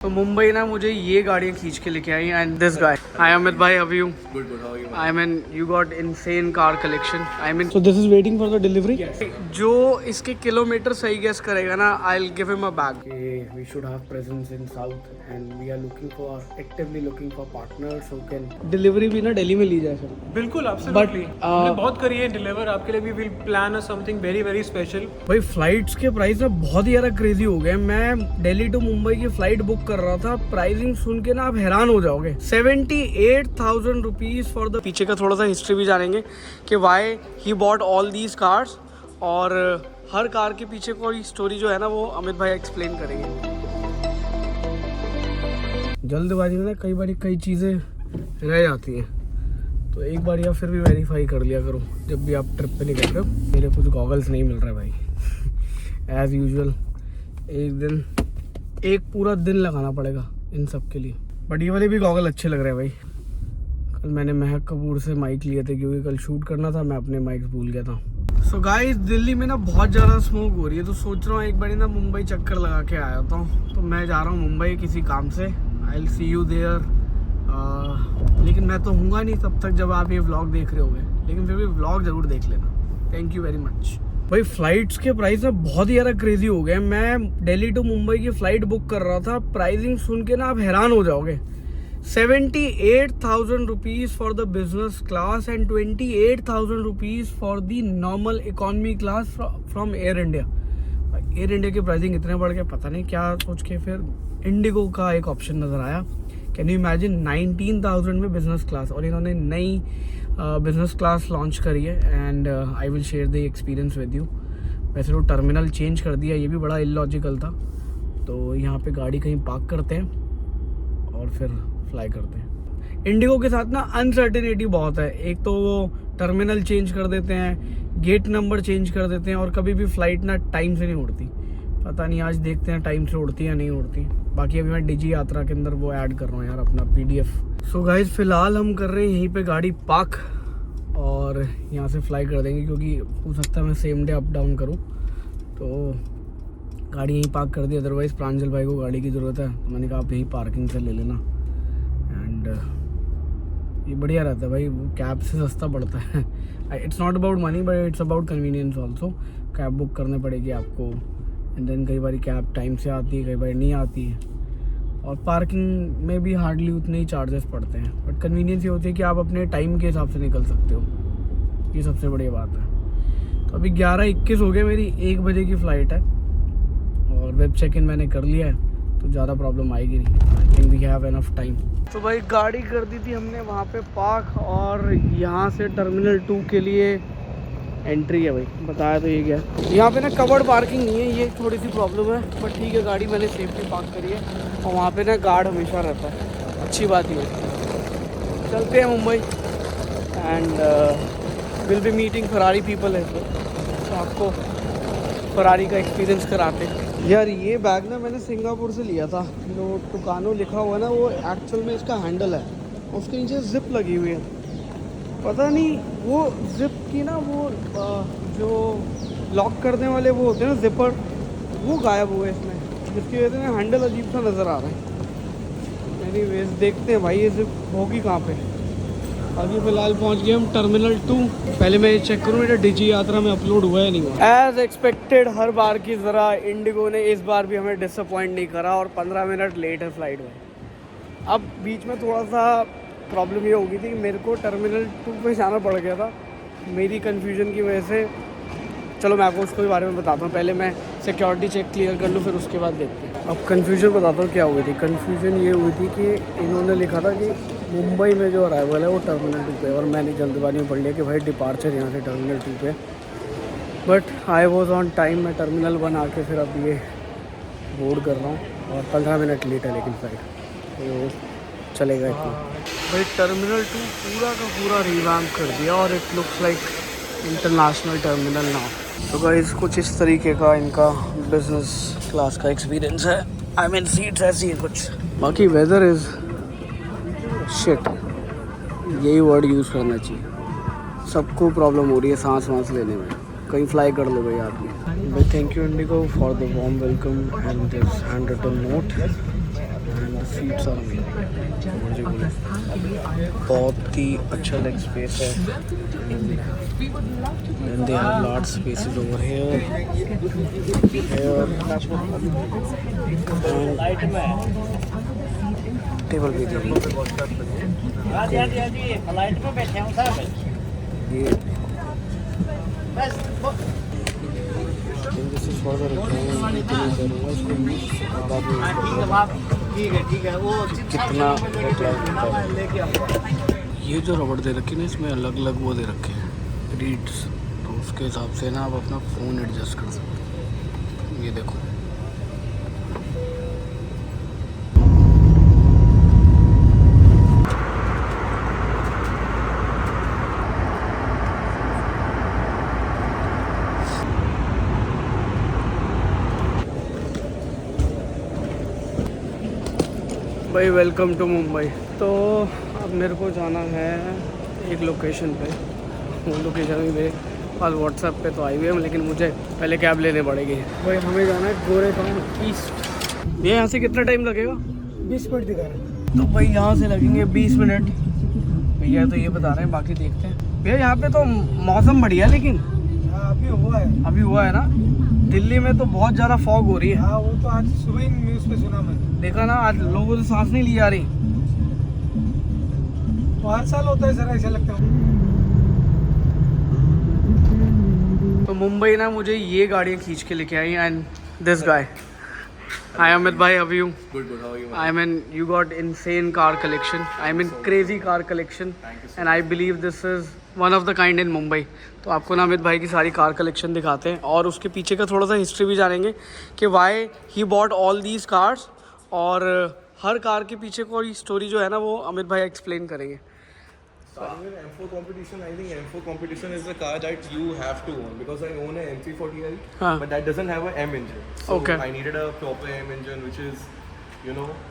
तो मुंबई ना मुझे ये गाड़ियाँ खींच के लेके आई and this guy. Hi Amit भाई, how are you? Good, how are you? I mean you got insane car collection. I mean so this is waiting for the delivery. जो इसके किलोमीटर सही गेस करेगा ना, I will give him a bag. We should have presence in south and we are looking for actively looking for partners who can delivery भी ना दिल्ली में ली जाए sir. बिल्कुल एब्सोल्युटली, हमने बहुत करी है डिलीवर आपके लिए भी। Will plan something very very special. भाई फ्लाइट्स के प्राइस ना बहुत ही ज़्यादा क्रेजी हो गए। मैं दिल्ली टू मुंबई की फ्लाइट बुक कर रहा था, प्राइसिंग सुन के ना आप हैरान हो जाओगे। 78,000 रुपीज़ फॉर द। पीछे का थोड़ा सा हिस्ट्री भी जानेंगे कि why he bought all these cars, और हर कार के पीछे कोई स्टोरी जो है ना वो अमित भाई एक्सप्लेन करेंगे। जल्दबाजी में ना कई बार कई चीज़ें रह जाती हैं, तो एक बार या फिर भी वेरीफाई कर लिया करो जब भी आप ट्रिप पे निकलते हो। मेरे कुछ गॉगल्स नहीं मिल रहा भाई एज़ यूजुअल। एक पूरा दिन लगाना पड़ेगा इन सब के लिए, बट ये वाले भी गॉगल अच्छे लग रहे हैं भाई। कल मैंने महक कपूर से माइक लिए थे क्योंकि कल शूट करना था, मैं अपने माइक भूल गया था। सो गाइस, दिल्ली में ना बहुत ज़्यादा स्मोक हो रही है, तो सोच रहा हूँ एक बार ना मुंबई चक्कर लगा के आया था। तो मैं जा रहा हूँ मुंबई किसी काम से। I will see you there, लेकिन मैं तो हूँगा नहीं तब तक जब आप ये व्लॉग देख रहे होगे, लेकिन फिर भी व्लॉग ज़रूर देख लेना। Thank you very much. भाई फ्लाइट्स के प्राइस ना बहुत ही ज़्यादा क्रेजी हो गए। मैं दिल्ली टू मुंबई की फ़्लाइट बुक कर रहा था, प्राइसिंग सुन के ना आप हैरान हो जाओगे। 78,000 rupees for the business class and 28,000 rupees for the normal economy class from air India. Air India की प्राइसिंग इतने बढ़ गए, पता नहीं क्या सोच के फिर इंडिगो का एक ऑप्शन नज़र आया। कैन यू इमेजिन 19,000 में बिजनेस क्लास, और इन्होंने नई बिजनेस क्लास लॉन्च करी है and I will share the experience with you. वैसे तो टर्मिनल चेंज कर दिया, ये भी बड़ा इलॉजिकल था। तो यहाँ पे गाड़ी कहीं पार्क करते हैं और फिर फ्लाई करते हैं। इंडिगो के साथ ना अनसर्टेनिटी बहुत है। एक तो वो टर्मिनल चेंज कर देते हैं, गेट नंबर चेंज कर देते हैं, और कभी भी फ़्लाइट ना टाइम से नहीं उड़ती। पता नहीं आज देखते हैं टाइम से उड़ती या नहीं उड़ती। बाकी अभी मैं डिजी यात्रा के अंदर वो ऐड कर रहा हूँ यार अपना PDF। सो गाइस, फ़िलहाल हम कर रहे हैं यहीं पे गाड़ी पार्क और यहाँ से फ्लाई कर देंगे, क्योंकि हो सकता है मैं सेम डे अप डाउन करूँ। तो गाड़ी यहीं पार्क कर दी, अदरवाइज़ प्रांजल भाई को गाड़ी की ज़रूरत है, तो मैंने कहा आप यहीं पार्किंग से ले लेना। एंड ये बढ़िया रहता है भाई, वो कैब से सस्ता पड़ता है। It's not about money but it's about convenience also. Cab book करने पड़ेगी आपको, एंड देन कई बार कैब टाइम से आती है, कई बार नहीं आती है, और पार्किंग में भी हार्डली उतने ही चार्जेस पड़ते हैं। बट कन्वीनियंस ये होती है कि आप अपने टाइम के हिसाब से निकल सकते हो, ये सबसे बड़ी बात है। तो अभी 11:21 हो गए, मेरी 1 बजे की फ़्लाइट है और वेब चेक इन मैंने कर लिया है, तो ज़्यादा प्रॉब्लम आएगी नहीं। I think we have enough time. तो भाई गाड़ी कर दी थी हमने वहाँ पे पार्क, और यहाँ से टर्मिनल 2 के लिए एंट्री है भाई, बताया तो ये क्या है। यहाँ पे ना कवर्ड पार्किंग नहीं है, ये थोड़ी सी प्रॉब्लम है, बट ठीक है गाड़ी मैंने सेफ्टी पार्क करी है, और वहाँ पे ना गार्ड हमेशा रहता है, अच्छी बात ही है। चलते हैं Mumbai and will be meeting Ferrari people है, तो आपको फरारी का एक्सपीरियंस कराते हैं। यार ये बैग ना मैंने सिंगापुर से लिया था, जो टुकानो लिखा हुआ है ना, वो एक्चुअल में इसका हैंडल है, उसके नीचे जिप लगी हुई है। पता नहीं वो जिप की ना वो जो लॉक करने वाले वो होते हैं ना जिपर, वो गायब हुए इसमें, जिसकी वजह से हैंडल अजीब सा नज़र आ रहा है। एनीवेज देखते हैं भाई ये जिप होगी कहाँ पे। अभी फ़िलहाल पहुँच गए हम टर्मिनल 2। पहले मैं चेक करूँ मेरा डिजी यात्रा में अपलोड हुआ है नहीं हुआ। एज़ एक्सपेक्टेड हर बार की तरह इंडिगो ने इस बार भी हमें डिसअपॉइंट नहीं करा, और 15 मिनट लेट है फ़्लाइट में। अब बीच में थोड़ा सा प्रॉब्लम ये हो गई थी कि मेरे को टर्मिनल 2 पे जाना पड़ गया था मेरी कन्फ्यूजन की वजह से। चलो मैं आपको उसके बारे में बताता हूँ, पहले मैं सिक्योरिटी चेक क्लियर कर लूँ, फिर उसके बाद देखते हैं। अब कन्फ्यूजन बताता हूँ क्या हुई थी। कन्फ्यूजन ये हुई थी कि इन्होंने लिखा था कि मुंबई में जो अराइवल है वो टर्मिनल 2 पे, और मैंने जल्दबाजी में पढ़ लिया कि भाई डिपार्चर यहाँ से टर्मिनल 2 पे। But I was on time, मैं टर्मिनल 1 आके फिर अब ये बोर्ड कर रहा हूँ, और 15 मिनट लेट है लेकिन फ्लाइट, तो चलेगा इतना। भाई टर्मिनल 2 पूरा का पूरा रिवैम्प कर दिया, और it looks like international terminal now. तो गाइस कुछ इस तरीके का इनका बिजनेस क्लास का एक्सपीरियंस है। आई मीन सीट्स ऐसी हैं कुछ, बाकी वेदर इज़ शिट, यही वर्ड यूज़ करना चाहिए। सबको प्रॉब्लम हो रही है सांस वाँस लेने में, कहीं फ्लाई कर लो भाई आदमी। भाई thank you IndiGo for the warm welcome and this hand written note. Seats are amazing, बहुत ही अच्छा लेग स्पेस है। And they have large spaces over here table भी दी फ्लाइट में बैठे हूँ साहब। ये this is for the recording करूँगा इसको ठीक है वो कितना ये जो रबड़ दे रखी है ना इसमें अलग अलग वो दे रखे हैं रीड्स, तो उसके हिसाब से ना आप अपना फ़ोन एडजस्ट कर सकते हैं। ये देखो भाई, वेलकम टू मुंबई। तो अब मेरे को जाना है एक लोकेशन पे, वो लोकेशन भी मेरे पास व्हाट्सएप पे तो आई हुई है, लेकिन मुझे पहले कैब लेने पड़ेगी। भाई हमें जाना है गोरेगांव ईस्ट। ये यहाँ से कितना टाइम लगेगा? 20 मिनट दिखा रहे हैं। तो भाई यहाँ से लगेंगे 20 मिनट। भैया तो ये बता रहे हैं, बाकी देखते हैं। भैया यहाँ पे तो मौसम बढ़िया है, लेकिन अभी हुआ है ना। दिल्ली में तो बहुत ज़्यादा फॉग हो रही है। हाँ, वो तो आज सुबह ही न्यूज़ पे सुना मैंने। देखा ना, आज लोगों से सांस नहीं ली जा रही। तो हर साल होता है सर, ऐसा लगता है। तो मुंबई ना मुझे ये गाड़ियाँ खींच के लेके आई। And this guy, hi Amit भाई, how are you? Good, how are you? I mean, you got insane car collection. I mean, crazy car collection. And I believe this is one of the kind in Mumbai. तो आपको ना अमित भाई की सारी car collection दिखाते हैं और उसके पीछे का थोड़ा सा हिस्ट्री भी जानेंगे कि why he bought all these cars, और हर कार के पीछे कोई स्टोरी जो है ना वो अमित भाई एक्सप्लेन करेंगे। Starting with M4 competition, I think M4 competition is the car that you have to own because I own a M340i, but that doesn't have a M engine. So Okay. I needed a proper M engine, which is,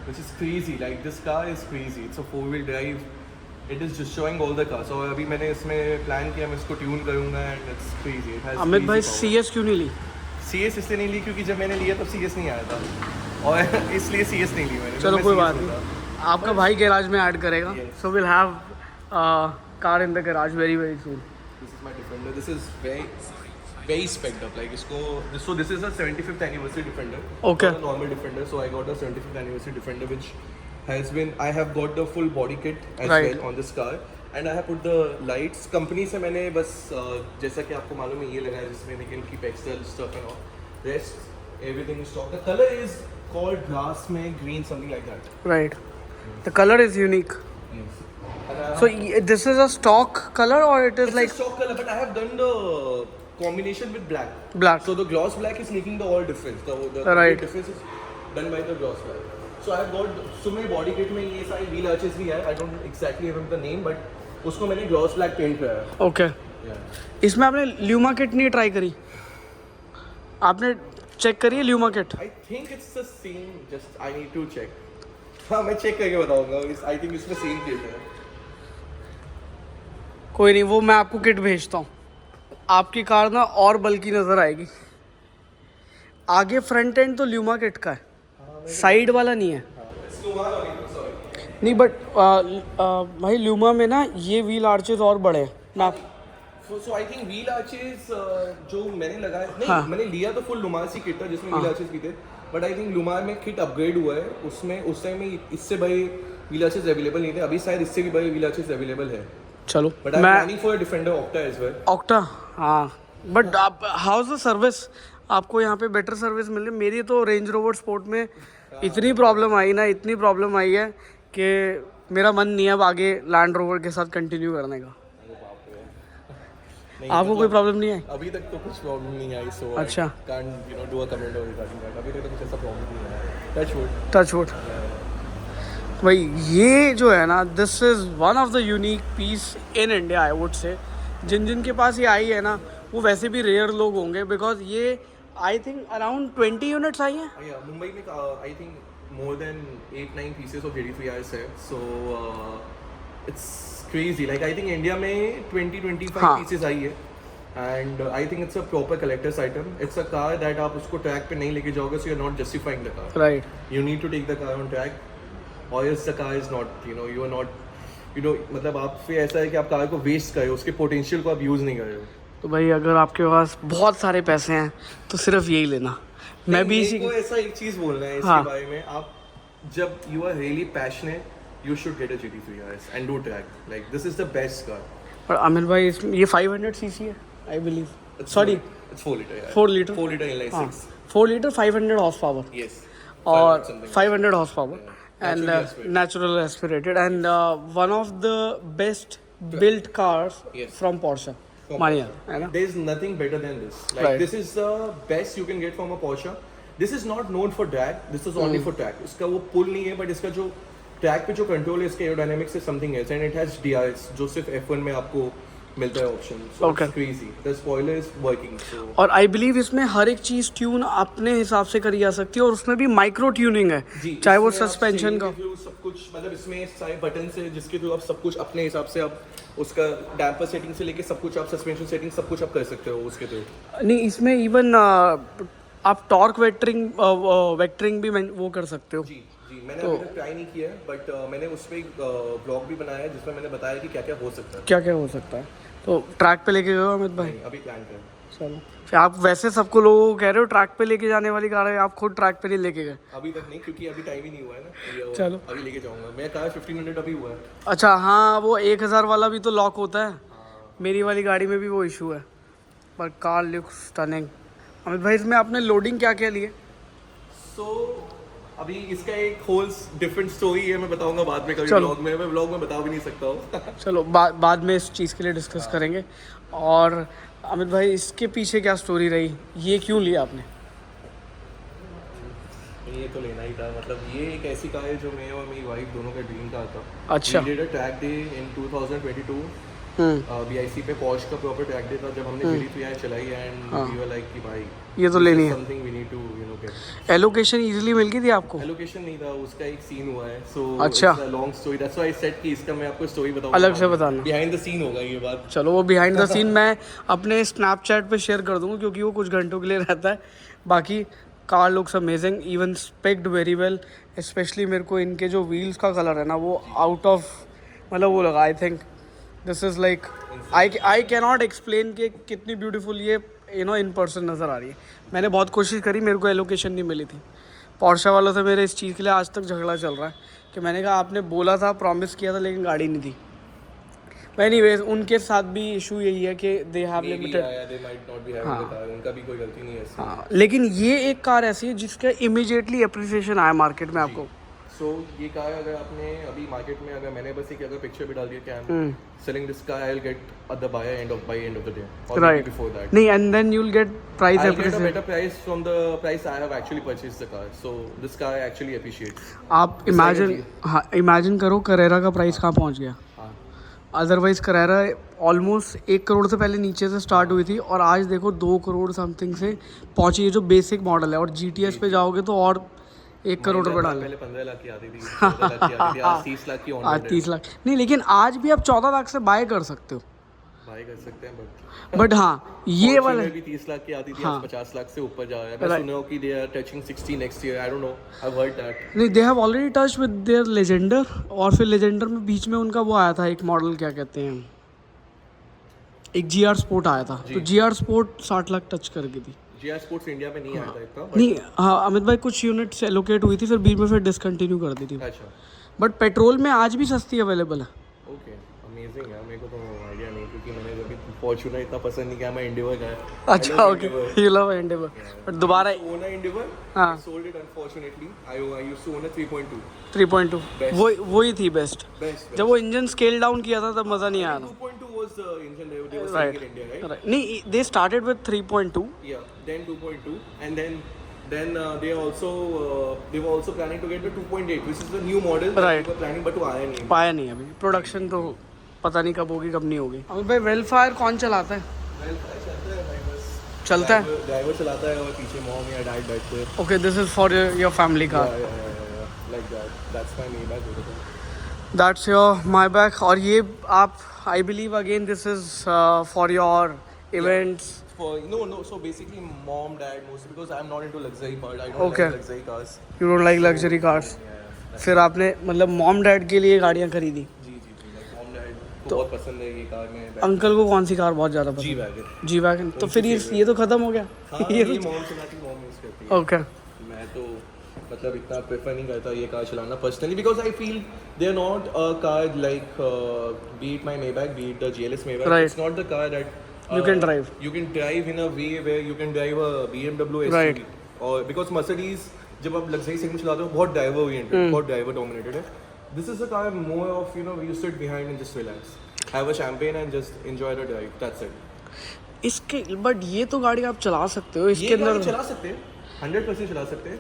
which is crazy. Like this car is crazy. It's a 4-wheel drive. It is just showing all the cars. So अभी मैंने इसमें plan किया, मैं इसको tune करूँगा and it's crazy. It has Amit भाई crazy power. CS क्यों नहीं ली? CS इसलिए नहीं ली क्योंकि जब मैंने लिया तब CS नहीं आया था और इसलिए CS नहीं ली मैंने। चलो मैं कोई CS बात लेता। नहीं, आपका भाई गैराज में ऐड करेगा। So will have car in the garage very very soon. This is my Defender. This is very spec'd up. Like this is a 75th anniversary Defender. Okay. Not a normal Defender. So I got a 75th anniversary Defender, which has been. I have got the full body kit as Right. well on this car, and I have put the lights. Company से मैंने बस जैसा कि आपको मालूम है ये लगाया जिसमें they can keep extra stuff and all. Rest everything is stock. The color is called glass में green, something like that. Right. The color is unique. Yes. So this is a stock color or it is It's like a stock color, but I have done the combination with black. black? So the gloss black is making the all difference. The Right. complete difference is done by the gloss black. So I have got so many body kit में ये सारी wheel arches भी है. I don't exactly remember the name, but उसको मैंने gloss black paint कराया है. Okay. Yeah. इसमें आपने ल्यूमा किट नहीं ट्राई करी? आपने चेक करी है ल्यूमा kit? I think it's the same. Just I need to check. हाँ मैं check करके बताऊँगा. I think इसमें same kit है. कोई नहीं, वो मैं आपको किट भेजता हूँ। आपकी कार ना और बल्कि नज़र आएगी। आगे फ्रंट एंड तो ल्यूमा किट का है, साइड वाला नहीं है। नहीं बट भाई ल्यूमा में ना ये व्हील आर्चेस और बड़े हैं ना। So I think wheel arches जो मैंने लगाया नहीं हाँ. मैंने लिया तो फुल लुमार सी किट था जिसमें wheel arches भी थे, बट आई थिंक लुमार में किट अपग्रेड हुआ है। उसमें उस टाइम में इससे बड़े wheel arches अवेलेबल नहीं थे, अभी शायद इससे भी बड़े wheel arches अवेलेबल है। चलो but I am planning for Defender Octa as well. Octa, हाँ। बट आप हाउ इज द सर्विस? आपको यहाँ पे बेटर सर्विस मिल रही है। मेरी तो रेंज रोवर स्पोर्ट में इतनी प्रॉब्लम आई है कि मेरा मन नहीं है अब आगे लैंड रोवर के साथ कंटिन्यू करने का। आपको कोई प्रॉब्लम नहीं है? अभी तक तो कुछ प्रॉब्लम नहीं आई, सो अच्छा, can't do a comment on regarding that. अभी तक तो कुछ ऐसा प्रॉब्लम नहीं आया। Touch wood. भाई ये जो है ना, this is one of the unique piece in India I would say. जिनके पास ये आई है ना वो वैसे भी रेयर लोग होंगे, बिकॉज ये आई थिंक अराउंड 20 यूनिट्स आई हैं। मुंबई में I think more than 8-9 pieces of GT3RS है, so it's crazy. Like I think India में 20-25 पीसेस आई है, and I think it's a proper collectors item. It's a car that आप उसको ट्रैक पे नहीं लेके जाओगे, so you are not justifying the car. Right. You need to take the car on track. or else the car is not, you know, you are not, you know, मतलब आप फिर ऐसा है कि आप कार को वेस्ट कर रहे हो, उसके पोटेंशियल को आप यूज़ नहीं कर रहे हो। तो भाई अगर आपके पास बहुत सारे पैसे हैं तो सिर्फ यही लेना। मैं भी इसी को ऐसा एक चीज़ बोलना है इसके हाँ। बारे में, आप जब you are really passionate, you should get a GT3 RS and do track. Like this is the best car. और अमित भाई इसमें ये 500 सीसी है I believe, sorry It's 4 liter. Yeah. 4 litre 4 liter inline हाँ 6. 4 लीटर 500 हॉर्स पावर Yes. और 500 500 horse power and Naturally aspirated. natural aspirated and one of the best built cars Yes. from Porsche From मानिए Porsche. है ना। There is nothing better than this. Like Right. this is the best you can get from a Porsche. This is not known for drag. This is only for track. इसका वो पुल नहीं है, but इसका जो track पे जो control है इसके एरोडायनामिक्स से समथिंग है, एंड इट हैज DRS जो सिर्फ F1 में आपको मिलता है option. So Okay. It's crazy, the spoiler is working. So और आई बिलीव इसमें हर एक चीज़ ट्यून अपने हिसाब से करी जा सकती है और उसमें भी माइक्रो ट्यूनिंग है, चाहे वो सस्पेंशन का सब कुछ, मतलब इसमें सारे बटन से जिसके थ्रू आप सब कुछ अपने हिसाब से आप उसका डैम्पर सेटिंग से लेके सब कुछ, आप सस्पेंशन सेटिंग सब कुछ आप कर सकते हो उसके थ्रू। नहीं, इसमें इवन आप टॉर्क वेक्टरिंग भी वो कर सकते हो। जी जी, मैंने अभी तक ट्राई नहीं किया है, बट मैंने उस पर एक ब्लॉग भी बनाया है जिसमें मैंने बताया कि क्या क्या हो सकता है। क्या क्या हो सकता है, तो ट्रैक पे लेके गए हो अमित भाई? नहीं, अभी प्लान कर। चलो, फिर आप वैसे सबको लोगों को कह रहे हो ट्रैक पे लेके जाने वाली कार है, आप खुद ट्रैक पे नहीं लेके गए? अभी तक नहीं, क्योंकि अभी टाइम ही नहीं हुआ है ना। चलो। अभी लेके जाऊंगा मैं, कार 15 मिनट अभी हुआ है। अच्छा हाँ, वो 1000 वाला भी तो लॉक होता है, मेरी वाली गाड़ी में भी वो इशू है, पर कार लुक्स स्टनिंग। अमित भाई इसमें आपने लोडिंग क्या क्या लिए? सो अभी इसका एक होल डिफरेंट स्टोरी है, मैं बताऊंगा बाद में कभी चलो। ब्लॉग में, मैं ब्लॉग में बता भी नहीं सकता हूँ। चलो बाद में इस चीज़ के लिए डिस्कस करेंगे। और अमित भाई इसके पीछे क्या स्टोरी रही, ये क्यों लिया आपने? ये तो लेना ही था, मतलब ये एक ऐसी कार है जो मैं और मेरी वाइफ दोनों का ड्रीम कार था। अच्छा। We did a track day in 2022 BIC पे Porsche का प्रॉपर ट्रैक डे था जब हमने GT3 चलाई, एंड वी वर लाइक कि भाई ये तो लेनी है। Something we need to you know get. Allocation easily मिल गई थी आपको? एलोकेशन नहीं था, उसका एक सीन हुआ है। सो अच्छा। Long story, that's why I said कि इसका मैं आपको स्टोरी बताऊंगा, अलग से बताना। बिहाइंड द सीन होगा ये बात। चलो, वो बिहाइंड द सीन मैं अपने स्नैपचैट पे शेयर कर दूंगा क्योंकि वो कुछ घंटों के लिए रहता है। बाकी car looks amazing, even specced very well, specially मेरे को इनके जो व्हील्स का कलर है ना वो आउट ऑफ, मतलब वो लगा। I think this is like I can not explain कि कितनी ब्यूटीफुल ये इन पर्सन नज़र आ रही है। मैंने बहुत कोशिश करी, मेरे को एलोकेशन नहीं मिली थी। पोर्शा वालों से मेरे इस चीज़ के लिए आज तक झगड़ा चल रहा है कि मैंने कहा आपने बोला था, प्रॉमिस किया था, लेकिन गाड़ी नहीं थी। एनीवेज उनके साथ भी इशू यही है कि दे हैव लिमिटेड, उनका भी कोई गलती नहीं है इसमें। हाँ, लेकिन ये एक कार ऐसी है जिसका इमीडिएटली अप्रिसिएशन आया मार्केट में आपको। सो ये कार अगर आपने अभी मार्केट में, अगर मैंने बस एक अगर पिक्चर भी डाल दिया कि I am selling this car, I will get at the by end of the day और राइट बिफोर दैट। नहीं, and then you will get price I'll get a appreciation. better price from the price I have actually purchased the car. So this car I actually appreciate. आप imagine, हाँ imagine करो करेरा का price कहाँ पहुँच गया। हाँ। Otherwise Karera almost 1 crore से पहले नीचे से स्टार्ट हुई थी और आज देखो 2 करोड़ समथिंग से पहुंची है जो बेसिक मॉडल है। और GTS पे जाओगे तो और 1 करोड़ रुपये डाल। पहले 15 लाख की आती थी, 14 लाख की आती थी, आज 30 लाख की ऑन आज 30 लाख नहीं, लेकिन आज भी आप 14 लाख से बाय कर सकते हो। बाय कर सकते हैं, बट हाँ ये वाला भी 30 लाख की आती थी, हाँ। आज 50 लाख से ऊपर जा रहा है। मैं सुना हूं कि they are touching 60 next year, I don't know, I have heard that. नहीं, they have already touch with their Legender, और फिर लेजेंडर में बीच में उनका वो आया था एक मॉडल, क्या कहते हैं, एक GR स्पोर्ट आया था, तो GR स्पोर्ट 60 लाख टच कर गई थी। GR स्पोर्ट्स इंडिया में नहीं आया था इतना, नहीं हाँ अमित भाई, कुछ यूनिट्स एलोकेट हुई थी, फिर बीच में फिर डिसकंटिन्यू कर दी थी। अच्छा बट पेट्रोल में आज भी सस्ती अवेलेबल है। ओके, अमेजिंग है। मेरे को तो आइडिया नहीं, क्योंकि मैंने कभी फॉर्च्यूनर इतना पसंद नहीं किया, मैं इंडिवर का है। अच्छा okay, you love Endeavour, but दोबारा ओन अ इंडिवर, हाँ sold it unfortunately. I used to own a 3.2. 3.2 वही थी बेस्ट। Best. जब वो इंजन स्केल डाउन किया था तब मज़ा नहीं आया था। 2.2 was the engine they were Right. selling in India, right? नहीं, they started with 3.2। Yeah. Then 2.2, and then they were also planning to get the 2.8, which is the new model that Right. they were planning, but वो आया नहीं। पाया नहीं अभी, production तो पता नहीं कब होगी कब नहीं होगी। अमित भाई वेलफायर कौन चलाता है? चलता है भाई, बस चलता है, ड्राइवर चलाता है और पीछे मॉम या डैड बैठते हैं। Okay, this is for your family car. Like that. That's my Maybach. That's your Maybach. और ये आप, I believe again this is for your events. No. So basically, mom, dad, mostly, because I'm not into luxury part. I don't Okay. like luxury cars. You don't like luxury cars? फिर आपने मतलब mom dad के लिए गाड़ियाँ खरीदी। जी like mom dad को बहुत पसंद है ये कार में। अंकल को कौन सी कार बहुत ज़्यादा जी पसंद? वैगन। G wagon. तो फिर ये तो ख़त्म हो गया। हाँ ये मॉम चलाती, मॉम यूज़ करती है। ओके। मैं तो मतलब इतना प्रेफर नहीं करता ये कार चलाना personally, because I feel they are not a car like be it my Maybach, be it the GLS Maybach. Right. It's not the car that You can drive. You can drive in a way where you can drive a BMW SUV. Right. Or because Mercedes जब आप luxury segment चलाते हो बहुत driver oriented, बहुत driver dominated है. This is a car more of you sit behind and just relax, have a champagne and just enjoy the drive. That's it. इसके but ये तो गाड़ी आप चला सकते हो इसके ये गाड़ी अंदर। चला सकते हैं, 100% चला सकते हैं,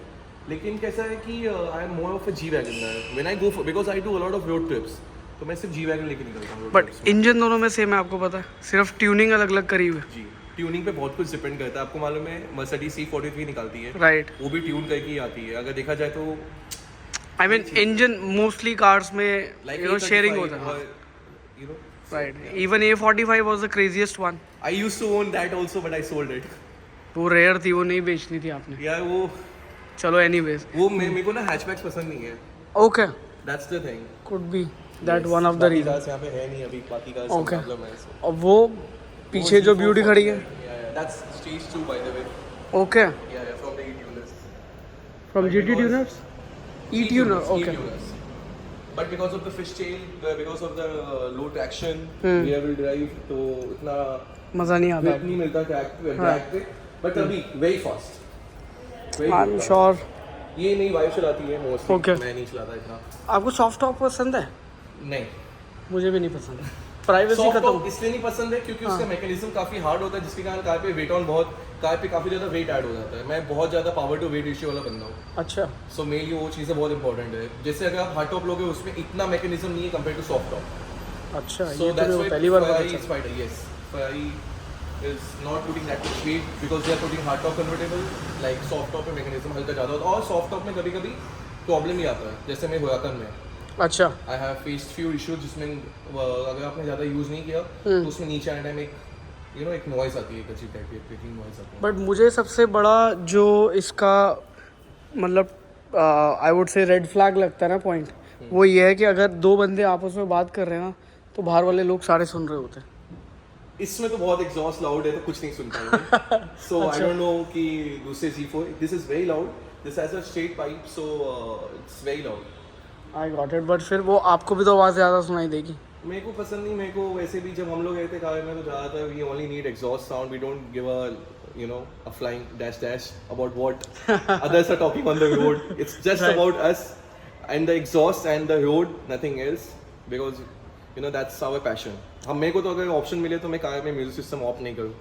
लेकिन कैसा है कि I am more of a G wagon guy when I go for, because I do a lot of road trips, तो मैं सिर्फ जी वैगन लेके निकलता हूँ। बट इंजन दोनों में सेम है, आपको पता है, सिर्फ ट्यूनिंग अलग अलग करी हुई है। जी ट्यूनिंग पे बहुत कुछ डिपेंड करता है। आपको मालूम है Mercedes C43 निकालती है, राइट। वो भी ट्यून करके ही आती है। अगर देखा जाए तो I mean engine mostly cars में शेयरिंग होता है, right. Even A45 was the craziest one. I used to own that also but I sold it. वो रेयर थी, वो नहीं बेचनी थी आपने। यार वो चलो एनीवेज, वो मेरे को ना हैचबैक्स पसंद नहीं है। Okay, that's the thing. Could be that one of the reason. यहाँ पे है नहीं अभी, बाकी का Okay. प्रॉब्लम है। So और वो पीछे जो ब्यूटी खड़ी है, that's stage 2 by the way. Okay, Yeah, from the E-Tuners. From GT tuners, E-Tuner, okay. E-Tuners. But because of the fishtail, because of the low traction, rear wheel drive, तो इतना मज़ा नहीं आता। grip नहीं मिलता track पे, but अभी very fast. Very I am good car. Sure. ये नहीं वाइफ चलाती है मोस्टली, Okay. मैं नहीं चलाता इतना। आपको सॉफ्ट टॉप पसंद है? नहीं, मुझे भी नहीं पसंद, प्राइवेसी सॉफ्ट खत्म। टॉप इसलिए नहीं पसंद है क्योंकि उसका मैकेनिज्म काफी हार्ड होता है, जिसके कारण कार पे वेट ऑन बहुत, कार पे काफी ज्यादा वेट ऐड हो जाता है। मैं बहुत ज्यादा पावर टू वेट रेशियो वाला बंदा हूँ, अच्छा, सो मेरे लिए वो चीज़ें बहुत इंपॉर्टेंट है। जैसे अगर आप हार्ड टॉप लोगे उसमें इतना मैकेनिज्म नहीं है कंपेयर टू सॉफ्ट टॉप। अच्छा, So ये that's तो why पहली बार पता Ferrari चला। is fighting. Yes, Ferrari is not putting that much weight because they are putting hard top convertible, like soft top में mechanism हल्का ज़्यादा होता है, और soft top में कभी-कभी प्रॉब्लम ही आता है, जैसे मैं हुराकन में अच्छा, I have faced few issues जिसमें अगर आपने ज़्यादा यूज़ नहीं किया तो उसमें नीचे आने टाइम एक नॉइस आती है, एक अजीब टाइप की क्लिकिंग नॉइस आती है। बट मुझे सबसे बड़ा जो इसका मतलब आई वुड से रेड फ्लैग लगता है ना पॉइंट, वो ये है कि अगर दो बंदे आपस में बात कर रहे हैं ना तो बाहर वाले लोग सारे सुन रहे होते हैं। इसमें तो बहुत एग्जॉस्ट लाउड है तो कुछ नहीं सुन पाएंगे। सो आई डोंट नो कि दूसरे C4 this is very loud, this has a straight pipe, so it's very loud. I got it, but फिर वो आपको भी तो आवाज़ ज़्यादा सुनाई देगी। मेरे को पसंद नहीं, मेरे को वैसे भी जब हम लोग गए थे कार में तो ज़्यादातर we only need exhaust sound, we don't give a flying dash about what others are talking on the road. It's just Right. about us and the exhaust and the road, nothing else, because that's our passion. हम मेरे को तो अगर option मिले तो मैं car में music system of नहीं करूँ,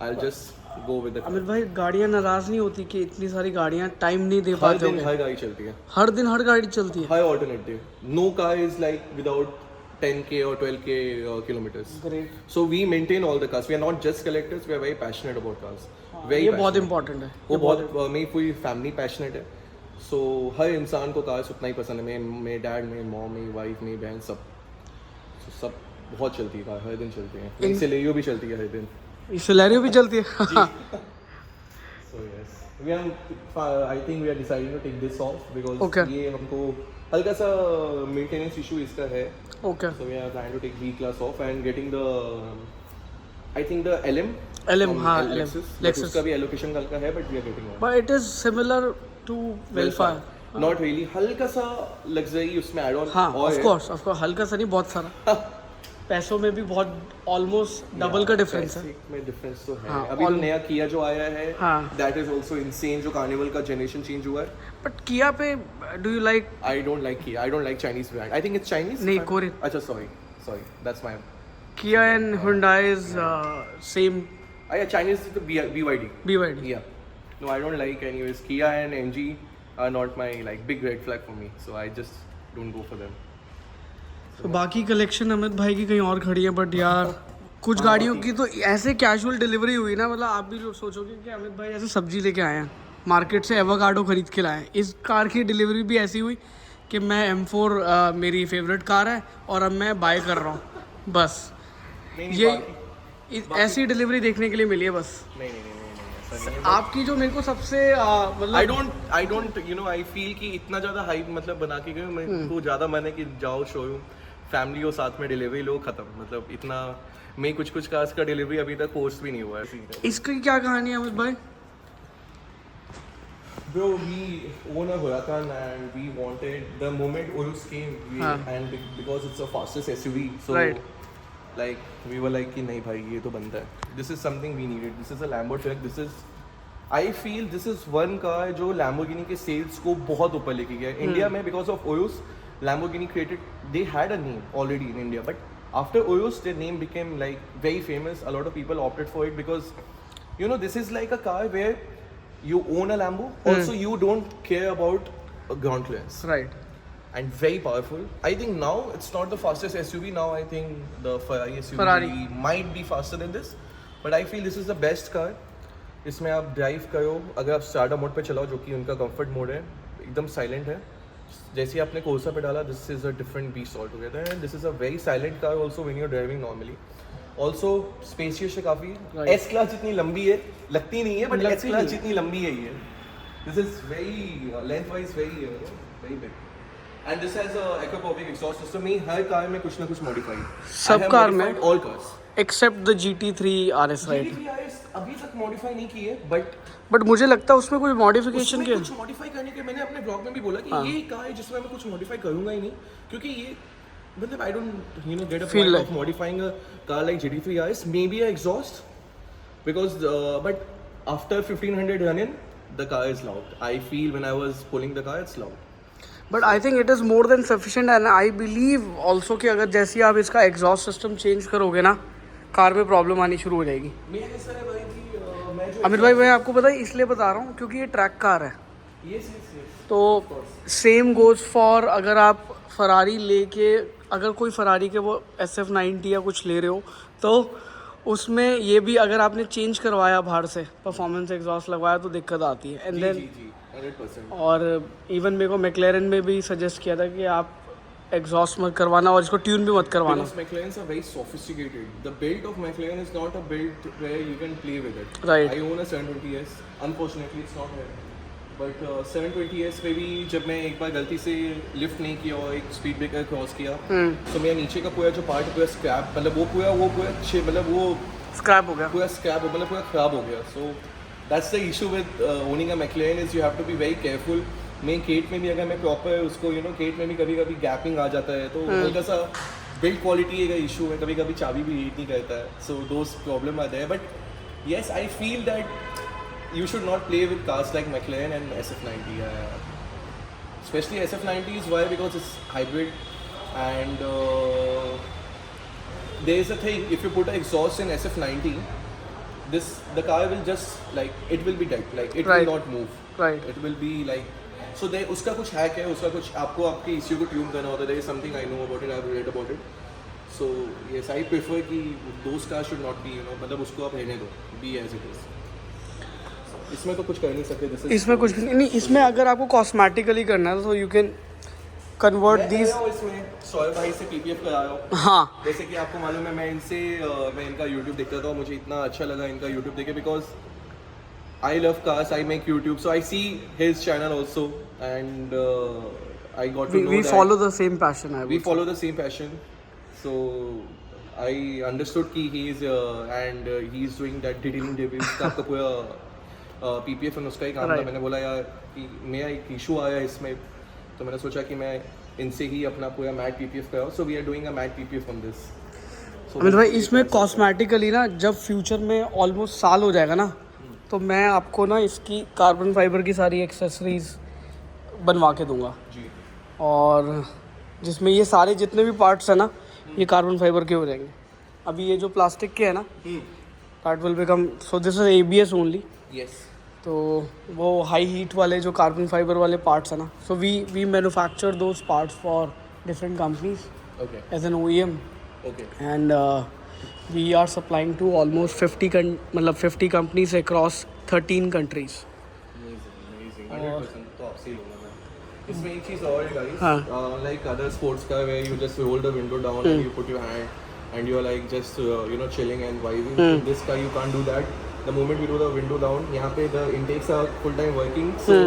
I'll just go with the car. Amit भाई, गाड़ियाँ नाराज़ नहीं होती कि इतनी सारी गाड़ियाँ टाइम नहीं दे हर पाते दिन होंगे? हर गाड़ी चलती है, हर दिन हर गाड़ी चलती है। हर alternative, no car is like without 10K or 12K kilometers. Great, So we maintain all the cars. We are not just collectors. We are very passionate about cars. Very ये बहुत passionate. इंपॉर्टेंट है। वो बहुत मेरी पूरी family passionate है, सो हर इंसान को कार्स उतना ही पसंद है। मेरे डैड, मेरी मॉम, मेरी वाइफ, मेरी बहन, सब बहुत चलती है कार, हर दिन चलती है। मेरी सिलेरियो भी चलती है हर दिन। सिलेरियो भी चलती है। So yes, we are I think we are deciding to take this off because Okay. ये हमको हल्का सा मेंटेनेंस इशू इसका है, okay, so we are trying to take B class off and getting the I think the LM from हाँ, Lexus. But Lexus, उसका भी allocation हल्का है, but we are getting one. But it is similar to Vellfire. Not really, हल्का सा luxury उसमें add on हाँ, और ऑफ कोर्स हल्का सा नहीं, बहुत सारा। पैसों में भी बहुत ऑलमोस्ट डबल का डिफरेंस है। पैसे में डिफरेंस तो है। हाँ, अभी तो नया किया जो आया है, हाँ। that is also insane, जो कार्निवल का जनरेशन चेंज हुआ है। बट किया पे do you like? I don't like Kia, I don't like Chinese brand. I think it's Chinese. नहीं, Korean. अच्छा sorry, that's my. Kia and Hyundai is same Yeah, Chinese is the BYD. BYD. Yeah. No, I don't like anyways. Kia and MG are not my like big red flag for me. So I just don't go for them. तो बाकी collection Amit भाई की कहीं और खड़ी है, but यार कुछ गाड़ियों की तो ऐसे कैजुअल डिलीवरी हुई ना, मतलब आप भी लोग सोचोगे कि अमित भाई ऐसे सब्जी लेके आए हैं मार्केट से, एवोकाडो खरीद के लाए हैं। इस कार की डिलीवरी भी ऐसी हुई कि मैं M4 मेरी फेवरेट कार है और अब मैं बाय कर रहा हूँ, बस नहीं, ये ऐसी डिलीवरी देखने के लिए मिली है बस। नहीं, नहीं है आपकी जो मेरे को सबसे मतलब I don't you know I feel कि इतना ज़्यादा हाइप मतलब बना के गए मेरे को ज़्यादा मन है कि जाओ शोरूम फैमिली और साथ में डिलीवरी लो खत्म मतलब इतना मैं कुछ कार्स का डिलीवरी अभी तक पोस्ट भी नहीं हुआ है इसकी क्या कहानी है अमित भाई? Bro, we own a Huracan and we wanted the moment Urus came and because it's the fastest SUV, so Right. like we were like कि नहीं भाई ये तो बनता है. This is something we needed. This is a Lambo truck. This is I feel this is one car जो Lamborghini के sales को बहुत ऊपर लेके गया. India में because of Urus, Lamborghini created they had a name already in India, but after Urus their name became like very famous. A lot of people opted for it because you know this is like a car where you own a Lambo, also you don't care about ground clearance. Right. And very powerful. I think now it's not the fastest SUV. Now I think the Ferrari SUV Ferrari. might be faster than this. But I feel this is the best car. इसमें आप drive करो अगर आप starter mode पे चलाओ जो कि उनका कंफर्ट मोड है एकदम साइलेंट है जैसे ही आपने कोर्सा पे डाला this is a different beast all together and this is a very silent car also when you are driving normally also spacious है काफ़ी एस क्लास जितनी लंबी है लगती नहीं है बट एस क्लास जितनी लंबी है ये this is very length wise very big and this has a Akrapovic exhaust system में हर कार में कुछ ना कुछ मॉडिफाइड सब कार में all cars except the GT3 RS right अभी तक मॉडिफाई नहीं की है बट मुझे लगता है उसमें कुछ मॉडिफिकेशन के कुछ मॉडिफाई करने के मैंने अपने ब्लॉग में भी बोला कि ये कार है जिसमें मैं कुछ मॉडिफाई करूंगा ही नहीं क्योंकि ये मतलब I don't you know get a point of modifying a car like GT3 RS maybe a exhaust because but after 1500 run-in the car is loud. I feel when I was pulling the car it's loud. But I think it is more than sufficient and I believe also कि अगर जैसे ही आप इसका exhaust system change करोगे ना car में problem आनी शुरू हो जाएगी. मेरे सर है भाई कि मैं जो अमित भाई मैं आपको पता है इसलिए बता रहा हूँ क्योंकि ये ट्रैक कार है yes तो सेम गोज फॉर अगर आप फरारी लेके अगर कोई फरारी के वो SF90 या कुछ ले रहे हो तो उसमें ये भी अगर आपने चेंज करवाया बाहर से परफॉर्मेंस एग्जॉस्ट लगवाया तो दिक्कत आती है एंड देन 100%. और इवन मेरे को मैक्लेरन में भी सजेस्ट किया था कि आप एग्जॉस्ट मत करवाना और इसको ट्यून भी मत करवाना. Because McLarens are very sophisticated. The build of McLaren is not a build where you can play with it. Right. I own a 720S. Unfortunately, it's not here. But 720S पे भी जब मैं एक बार गलती से लिफ्ट नहीं किया और एक स्पीड ब्रेकर क्रॉस किया तो मेरा नीचे का पूरा जो पार्ट है पूरा स्क्रैप मतलब वो पूरा मतलब वो स्क्रैप हो गया पूरा स्क्रैप मतलब पूरा खराब हो गया. So that's the issue with owning a McLaren is you have to be very careful. मैं केट में भी अगर मैं प्रॉपर उसको यू नो केट में भी कभी कभी गैपिंग आ जाता है तो हल्का सा बिल्ड क्वालिटी का इशू है कभी कभी चाबी भी हीट नहीं करता है. So those problem are there but yes I feel that you should not play with cars like McLaren and SF90. Especially SF90 is why because it's hybrid and there is a thing if you put an exhaust in SF90 the car will just like it will be dead like it Right. will not move. Right. It will be like so there उसका कुछ hack है उसका कुछ आपको आपके ECU को tune करना होता है. there is something I know about it. I have read about it. So yes I prefer कि those cars should not be you know मतलब उसको आप रहने दो be as it is. इसमें तो कुछ कर नहीं सकते. इसमें कुछ नहीं इसमें अगर आपको कॉस्मेटिकली करना है तो यू कैन कन्वर्ट दीज. इसमें सौरभ भाई से PPF करा रहा हूँ. हाँ जैसे कि आपको मालूम है मैं इनका YouTube देखता था मुझे इतना अच्छा लगा इनका YouTube देखे because I love cars I make YouTube so I see his channel also and I got to know we that follow the same passion. we follow the same passion so I understood कि he is and he is doing that detailing reviews का आपका पूरा PPF और उसका ही काम था. मैंने बोला यार कि मेरा एक इशू आया इसमें तो मैंने सोचा कि मैं इनसे ही अपना पूरा मैट PPF कराऊँ. So we are doing a matte PPF on this. Amit भाई इसमें कॉस्मेटिकली ना जब फ्यूचर में ऑलमोस्ट साल हो जाएगा ना तो मैं आपको ना इसकी कार्बन फाइबर की सारी एक्सेसरीज बनवा के दूंगा जी और जिसमें ये सारे जितने भी पार्ट्स हैं ना ये कार्बन फाइबर के हो जाएंगे. अभी ये जो प्लास्टिक के है ना that will become so this is ABS only. Yes तो वो हाई हीट वाले जो कार्बन फाइबर वाले पार्ट्स है ना so we manufacture those parts for different companies okay as an OEM okay and we are supplying to almost 50 companies across 13 countries. Amazing 100% तो आपसे ही लूँगा मैं. इसमें एक चीज़ और है गाइस हाँ. Like other sports car where you just roll the window down and you put your hand and you are like just you know chilling and vibing. In this car you can't do that. the moment we do the window down, यहाँ पे the intakes are full time working, so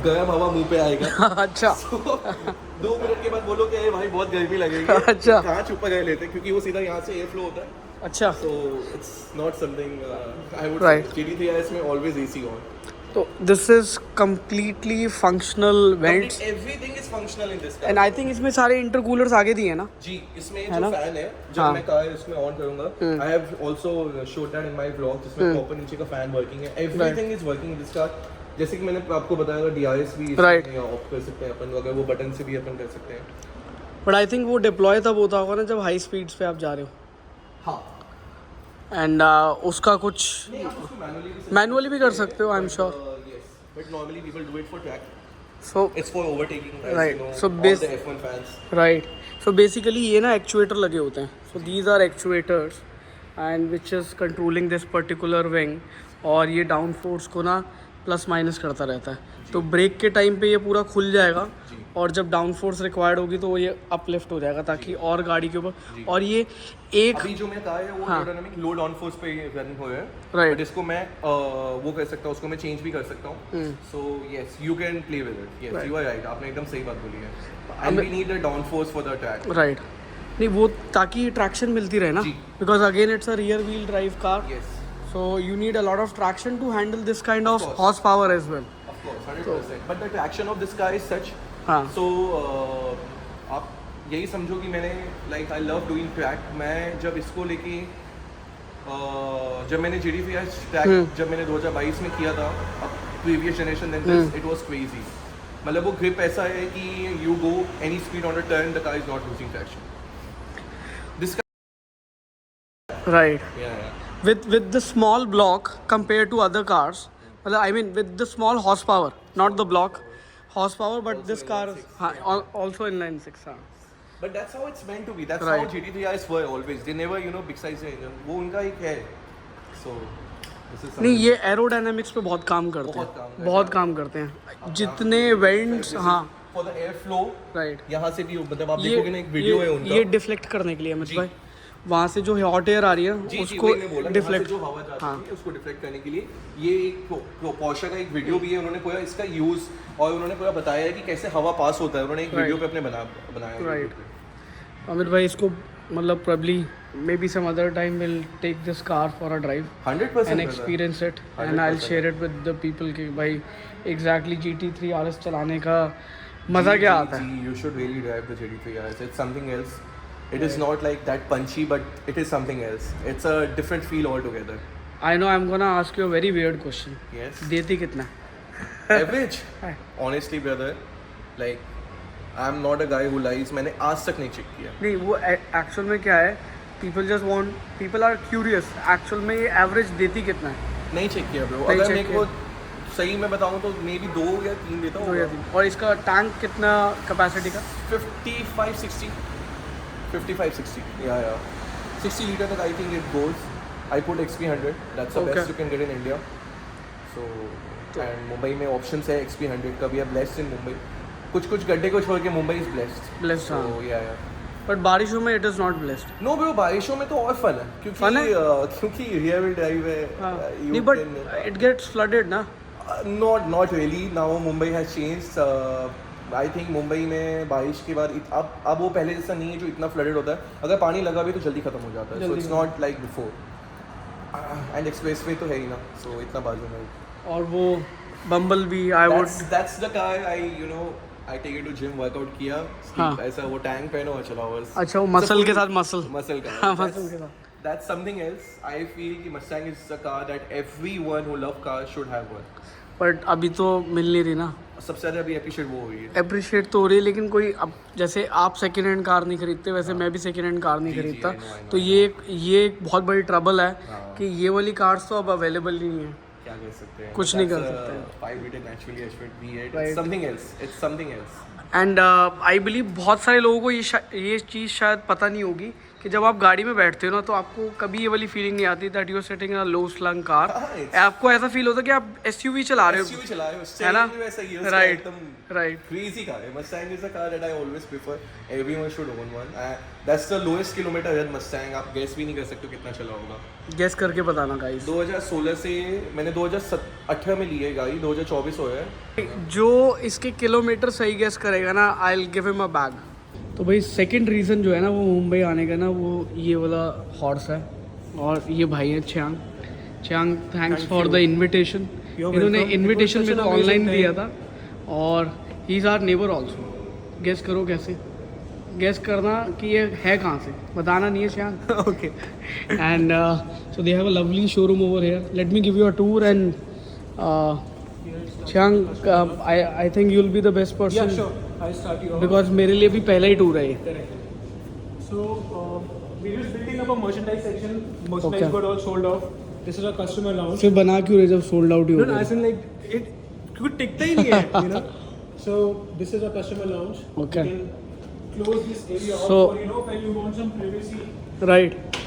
गर्म हवा मुंह पे आएगा. अच्छा. So 2 minute के बाद बोलो कि ये भाई बहुत गर्मी लगेगी. अच्छा. कहाँ छुप गए लेते क्योंकि वो सीधा यहाँ से एयर फ्लो होता है. अच्छा. So it's not something I would Right. say GT3 RS में always AC on. तो this is completely functional vents Everything is functional in this car. and I think इसमें सारे intercoolers आगे दिए हैं ना. जी इसमें है ना? जो फैन है जब हाँ. मैं कार इसमें ऑन करूंगा I have also showed that in my vlog जिसमें प्रॉपर नीचे का फैन वर्किंग है. Everything is working in this car. जैसे कि मैंने आपको बताया था DRS भी Right. इसमें ऑफ कर सकते हैं अपन, अगर वो बटन से भी अपन कर सकते हैं. बट आई थिंक वो डिप्लॉय तब होता होगा ना जब हाई स्पीड्स पे आप जा रहे हो. हाँ एंड उसका कुछ नहीं आप उसको मैनुअली भी कर सकते हो. I am sure. yes but normally people do it for track. So It's for overtaking, as Right. you know, So all bas- the F1 fans. Right. So basically ये ना एक्चुएटर लगे होते हैं. So these are actuators and which is controlling this particular wing. और ये down force को ना plus minus करता रहता है. तो ब्रेक के टाइम पे ये पूरा खुल जाएगा और जब डाउन फोर्स रिक्वायर्ड होगी तो ये अपलिफ्ट हो जाएगा ताकि और गाड़ी के ऊपर. और ये एक अभी जो मैं कहा है वो हाँ. एरोडायनामिक लो डाउन फोर्स पे रन हो है. Right. बट इसको मैं वो कर सकता हूँ, उसको मैं चेंज भी कर सकता हूँ. So yes you can play with it. Yes you are right. आपने एकदम सही बात बोली है. And we need a down force for the track. Right. नहीं वो ताकि ट्रैक्शन मिलती रहे ना. जी. Because again it's a rear wheel drive car. Yes So you need a lot of traction to handle this kind of course. horsepower as well. Of course 100%. But the traction of this car is such. हाँ. सो आप यही समझो कि मैंने like I love doing track. मैं जब इसको लेके जब मैंने GT3 ट्रैक जब मैंने 2022 में किया था अब previous generation then this it was crazy. मतलब वो ग्रिप ऐसा है कि you go any speed on a turn the car is not losing traction. This Right. yeah. With the small block compared to other cars, मतलब I mean with the small horsepower, not the block horsepower, but this car हाँ, also inline 6 हाँ. But that's how it's meant to be. That's Right. how GT3 RS were always. They never, you know, big size the engine. वो उनका एक है. So this is नहीं ये aerodynamics पे बहुत काम करते हैं. बहुत काम करते हैं. जितने वेंट्स हाँ. for the air flow. Right. यहाँ से भी मतलब आप देखोगे ना एक वीडियो है उनका. ये डिफ्लेक्ट करने के लिए अमित भाई. वहाँ से जो हॉट एयर आ रही है जी, उसको वही मैं बोला, डिफ्लेक्ट. जो हवा जाती है उसको डिफ्लेक्ट करने के लिए ये एक पोर्शे का एक वीडियो भी है. उन्होंने पूरा इसका यूज और उन्होंने पूरा बताया है कि कैसे हवा पास होता है. उन्होंने एक वीडियो पे अपने बनाया है. राइट. अमित भाई इसको मतलब probably maybe some other time we'll take this car for a drive 100% and experience it and I'll share it with the people कि भाई exactly GT3 RS चलाने का मज़ा क्या आता है. You should really drive the GT3 RS. It's something else. It is not like that punchy, but it is something else. It's a different feel altogether. I know I'm gonna ask you a very weird question. Yes. देती कितना? Average. Honestly, brother, like I'm not a guy who lies. मैंने आज तक नहीं check किया. नहीं वो actual में क्या है. people are curious. एक्चुअल में ये एवरेज देती कितना है? नहीं चेक किया ब्रो. नहीं अगर check मेरे को सही में बताऊँ तो मे बी 2 या 3 देता हूँ. और इसका टैंक कितना कैपेसिटी का? 55-60. Yeah. 60 liter तक I think it goes. I put XP100. That's the best you can get in India. So and Mumbai में options है XP100 का भी. Blessed in Mumbai. कुछ गड्ढे को छोड़ के Mumbai is blessed. Blessed So हाँ. yeah. बट बारिशों में it is not blessed. No bro, बारिशों में तो और फन है क्योंकि rear wheel drive है. नहीं बट इट गेट्स फ्लडेड ना. Not really. Now Mumbai has changed. I think Mumbai में बारिश के बाद अब वो पहले जैसा नहीं है जो इतना फ्लडेड होता है. अगर पानी लगा भी तो जल्दी खत्म हो जाता है. So it's not like before. And expressway तो है ही ना. सो इतना बाजू में. और वो बम्बल भी I would. That's the car I take it to gym workout किया. ऐसा वो टैंक पहनो और चलाओ बस. अच्छा वो मसल के साथ मसल का. हाँ मसल के साथ. That's something else. I feel कि Mustang is a car that everyone who love cars should have one. But अभी तो मिल नहीं रही ना. सबसे ज़्यादा अभी अप्रिशिएट वो हो रही है. अप्रिशिएट तो हो रही है लेकिन कोई अब जैसे आप सेकेंड हैंड कार नहीं खरीदते वैसे मैं भी सेकेंड हैंड कार नहीं खरीदता. तो ये एक बहुत बड़ी ट्रबल है कि ये वाली कार्स तो अब अवेलेबल नहीं है. क्या कर सकते हैं. कुछ नहीं कर सकते. 5 liter naturally aspirated V8. It's something else. It's something else. And I believe बहुत सारे लोगों को ये चीज़ शायद पता नहीं होगी कि जब आप गाड़ी में बैठते हो ना तो आपको कभी ये वाली फीलिंग नहीं आती that you are sitting in a low slung car. आपको ऐसा फील होता है कि आप एसयूवी चला रहे हो। SUV चला रहे हो, है ना? Mustang भी वैसा ही है, उसका राइट एकदम राइट। crazy car है। Mustang is a car that I always prefer. Everyone should own one. That's the lowest kilometer with Mustang. आप guess भी नहीं कर सकते हो कितना चला होगा। गेस करके बताना गाइस। 2016 से मैंने 2018 में ली है गाड़ी, 2024 हो है। जो इसके किलोमीटर सही गेस करेगा ना I will give him a bag. तो भाई सेकंड रीज़न जो है ना वो मुंबई आने का ना वो ये वाला हॉर्स है और ये भाई है Chiang. Chiang thanks for the invitation. इन्होंने इनविटेशन में तो ऑनलाइन दिया था और he is our neighbour also. Guess करो कैसे, गेस करना कि ये है कहाँ से, बताना नहीं है Chiang. Okay and so they have a lovely showroom over here. Let me give you a tour and Chiang I think you will be the best person I'll start you off. Because मेरे लिए भी पहला ही tour है ये। So, we're just building up a merchandise section. Merchandise Okay. got all sold off. This is our customer lounge. फिर बना क्यों रहे जब सोल्ड आउट ही हो No, गया? as in like it could टिकता ही नहीं है, you know. So this is our customer lounge. Okay. You can close this area So- off for, you know, when you want some privacy, right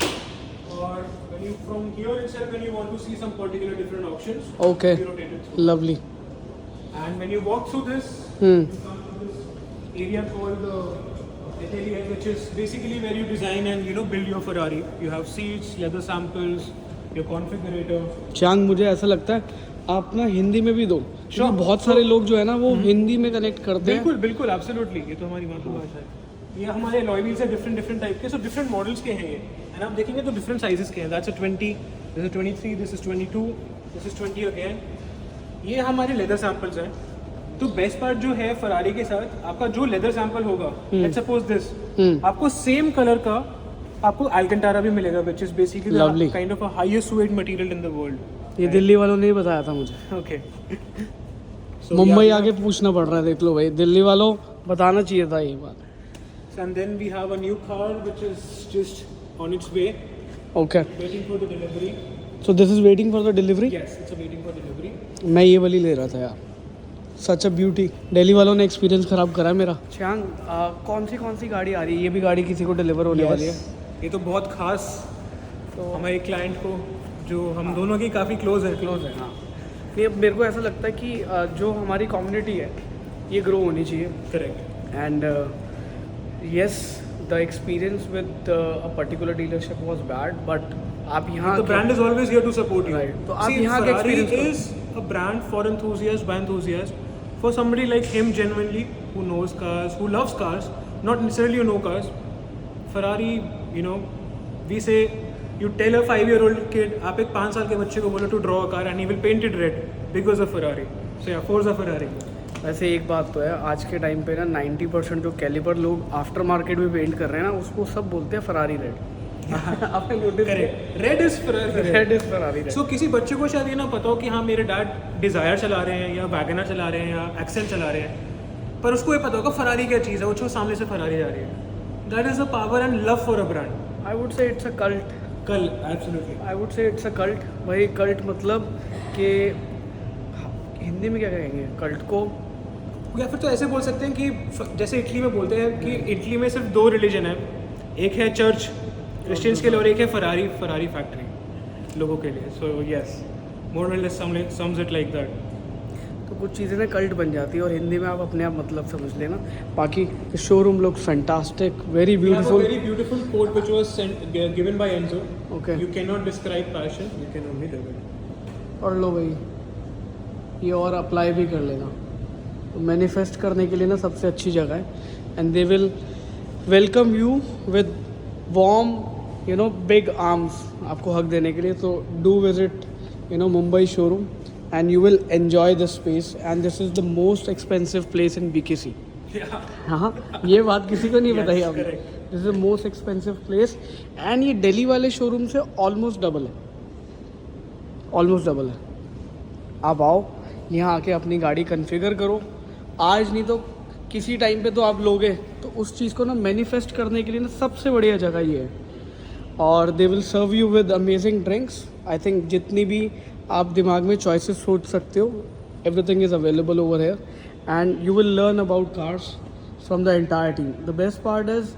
or when you from here itself when you want to see some particular different options. Okay You rotate it through. Lovely. And when you walk through this, hmm you come to this area called the atelier, which is basically where you design and, you know, build your Ferrari. You have seats, leather samples, your configurator. Chiang मुझे ऐसा लगता है आप ना हिंदी में भी दो क्योंकि Sure. बहुत सारे लोग जो है ना वो हिंदी में कनेक्ट करते हैं। बिल्कुल बिल्कुल एब्सोल्युटली, ये तो हमारी मातृभाषा है। ये हमारे अलॉय व्हील्स है डिफरेंट टाइप के, सो डिफरेंट मॉडल्स के हैं ये। एंड आप देखेंगे तो डिफरेंट साइजेस के हैं। That's a 20, this is 23, this is 22, this is 20 again. ये हमारे लेदर सैंपल्स हैं। तो बेस्ट पार्ट जो है फरारी के साथ, आपका जो लेदर सैंपल होगा, लेट्स सपोज दिस, आपको सेम कलर का आपको अल्कंटारा भी मिलेगा, which is basically Lovely. Kind of a highest wait material in the world. ये दिल्ली वालों ने ही बताया था मुझे। ओके। मुंबई आके पूछना पड़ रहा है, देख लो भाई, दिल्ली वालों बताना चाहिए था ये बात। And then we have a new car which is just on its way, okay waiting for the delivery. So this is waiting for the delivery. Yes, it's waiting for delivery. मैं ये वाली ले रहा था यार, सच अ ब्यूटी। दिल्ली वालों ने experience खराब करा है मेरा। चियांग कौन सी गाड़ी आ रही है? ये भी गाड़ी किसी को डिलीवर होने वाली है। ये तो बहुत खास तो हमारे क्लाइंट को, जो हम दोनों की काफ़ी क्लोज है। हाँ ये मेरे को ऐसा लगता है कि जो हमारी कम्युनिटी है ये ग्रो होनी चाहिए। Correct. And yes the experience with a particular dealership was bad but आप यहाँ The brand is always here to support you. Right. तो आप See, यहाँ के Ferrari experience is a brand for enthusiasts, by enthusiasts, for somebody like him genuinely who knows cars, who loves cars, not necessarily you know cars. Ferrari, you know, we say you tell a 5-year-old kid, आप एक 5 साल के बच्चे को बोलो to draw a car and he will paint it red because of Ferrari. So yeah, Forza Ferrari. वैसे एक बात तो है, आज के टाइम पे ना 90% जो कैलिपर लोग आफ्टर मार्केट में पेंट कर रहे हैं ना उसको सब बोलते हैं फरारी रेड। आपने notice Correct. Red is Ferrari. Red is Ferrari red. So किसी बच्चे को शायद ये ना पता हो कि हाँ मेरे डैड डिज़ायर चला रहे हैं या वैगनर चला रहे हैं या एक्सेल चला रहे हैं, पर उसको ये पता होगा फरारी क्या चीज़ है, वो सामने से फरारी जा रही है। That is the power and love for a brand. I would say it's a cult. कल absolutely. I would say it's a cult. भाई कल्ट मतलब कि हिंदी में क्या कहेंगे कल्ट को? या फिर तो ऐसे बोल सकते हैं कि जैसे इटली में बोलते हैं कि इटली में सिर्फ 2 रिलीजन है, एक है चर्च क्रिश्चियंस के लिए और एक है फरारी फैक्ट्री लोगों के लिए। सो यस, मोर और less sums it like that. तो कुछ चीज़ें ना कल्ट बन जाती है और हिंदी में आप अपने आप मतलब समझ लेना। बाकी showroom look fantastic, very beautiful. Very beautiful quote which was given by Enzo. Okay you can not describe passion, you can only live it. पढ़ लो भाई, ये और अप्लाई भी कर लेना। तो मैनिफेस्ट करने के लिए ना सबसे अच्छी जगह है and they will welcome you with warm you know big arms, आपको हक देने के लिए। तो do visit you know Mumbai showroom and you will enjoy this space and this is the most expensive place in BKC. हाँ ये बात किसी को नहीं बताई आपने। This is the most expensive place and ये दिल्ली वाले शोरूम से ऑलमोस्ट डबल है, ऑलमोस्ट डबल है। आप आओ यहाँ आके अपनी गाड़ी कन्फिगर करो, आज नहीं तो किसी टाइम पे तो आप लोगे, तो उस चीज़ को ना मैनिफेस्ट करने के लिए ना सबसे बढ़िया जगह ये है। और they will serve you with amazing drinks. I think जितनी भी आप दिमाग में चॉइसेस सोच सकते हो, everything is available over here and you will learn about cars from the entire team. The best part is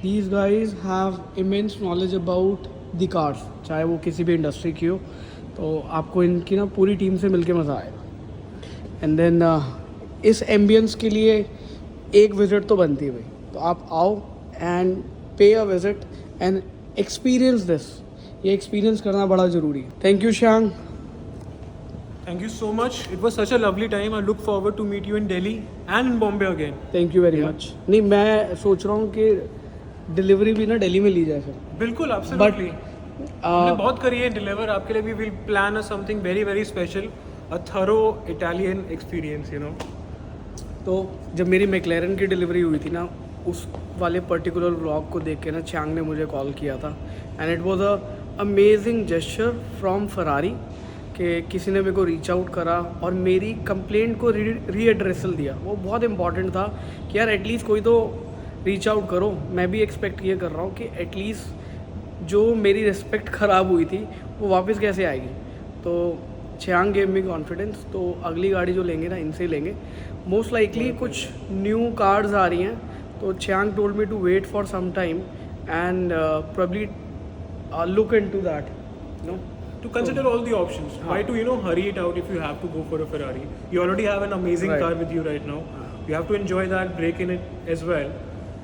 these guys have immense knowledge about the cars, चाहे वो किसी भी इंडस्ट्री की हो, तो आपको इनकी ना पूरी टीम से मिलके मज़ा आएगा। एंड देन इस एम्बियंस के लिए एक विज़िट तो बनती है भाई, तो आप आओ एंड पे अ विज़िट एंड एक्सपीरियंस दिस। ये एक्सपीरियंस करना बड़ा ज़रूरी है। Thank you श्यांग। Thank you so much. It was such a lovely time. I look forward to meet you in Delhi and in Bombay again. Thank you very much. नहीं, मैं सोच रहा हूँ कि डिलीवरी भी ना दिल्ली में ली जाए फिर। बिल्कुल, absolutely. हमने But बहुत करी है डिलीवर आपके लिए भी। Will plan something very very special, a thorough Italian experience, you know. तो जब मेरी मैक्लेरन की डिलीवरी हुई थी ना, उस वाले पर्टिकुलर व्लॉग को देख के ना च्यांग ने मुझे कॉल किया था and it was a amazing gesture from Ferrari कि किसी ने मेरे को रीच आउट करा और मेरी कंप्लेंट को रीएड्रेसल दिया। वो बहुत इंपॉर्टेंट था कि यार एटलीस्ट कोई तो रीच आउट करो। मैं भी एक्सपेक्ट ये कर रहा हूँ कि एटलीस्ट जो मेरी रिस्पेक्ट ख़राब हुई थी वो वापस कैसे आएगी। तो च्यांग गेव मी कॉन्फिडेंस। तो अगली गाड़ी जो लेंगे ना, इनसे ही लेंगे मोस्ट लाइकली। कुछ न्यू कार्स आ रही हैं, तो Chiang told me to wait for some time and probably look into that, you know. To consider all the options. Why to, you know, hurry it out if you have to go for a Ferrari? You already have an amazing Right. car with you right now. You have to enjoy that, break in it as well.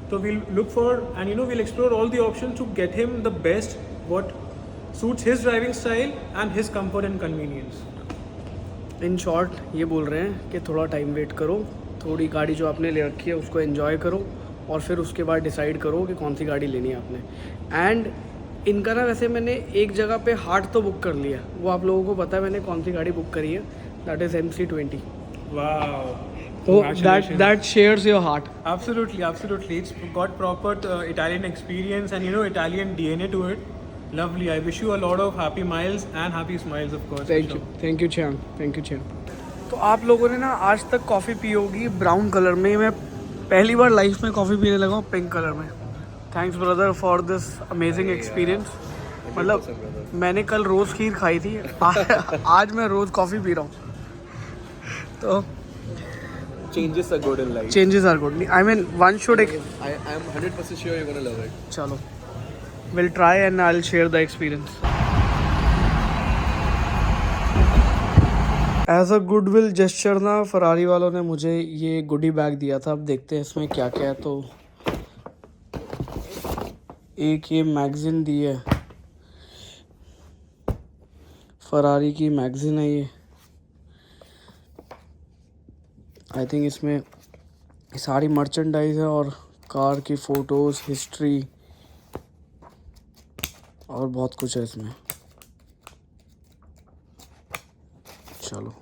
So we'll look for, and you know, we'll explore all the options to get him the best what suits his driving style and his comfort and convenience. In short ये बोल रहे हैं कि थोड़ा time wait करो, थोड़ी गाड़ी जो आपने ले रखी है उसको एंजॉय करो और फिर उसके बाद डिसाइड करो कि कौन सी गाड़ी लेनी है आपने। एंड इनका ना वैसे मैंने एक जगह पे हार्ट तो बुक कर लिया, वो आप लोगों को पता है मैंने कौन सी गाड़ी बुक करी है, दैट इज़ MC20। Wow. तो Congratulations. that shares your heart। Absolutely, absolutely. It's got proper Italian experience and, you know, Italian DNA to it. Lovely. I wish you a lot of happy miles and happy smiles, of course. Thank you Chayang, thank you च्यांग। तो आप लोगों ने ना आज तक coffee P होगी brown colour में, मैं पहली बार लाइफ में कॉफ़ी पीने लगा हूँ पिंक कलर में। Thanks brother for this amazing experience. मतलब मैंने कल रोज़ खीर खाई थी, आज मैं रोज़ कॉफ़ी पी रहा हूँ। तो Changes are good in life. Changes are good. I mean one should. I'm 100% sure you're gonna love it. चलो, will try and I will share the experience. As a good will gesture ना Ferrari वालों ने मुझे ये गुडी bag दिया था। अब देखते हैं इसमें क्या क्या है। तो एक ये मैगज़ीन दी है, फरारी की मैगज़ीन है ये। आई थिंक इसमें सारी मर्चेंडाइज है और कार की फ़ोटोज़, हिस्ट्री और बहुत कुछ है इसमें। चलो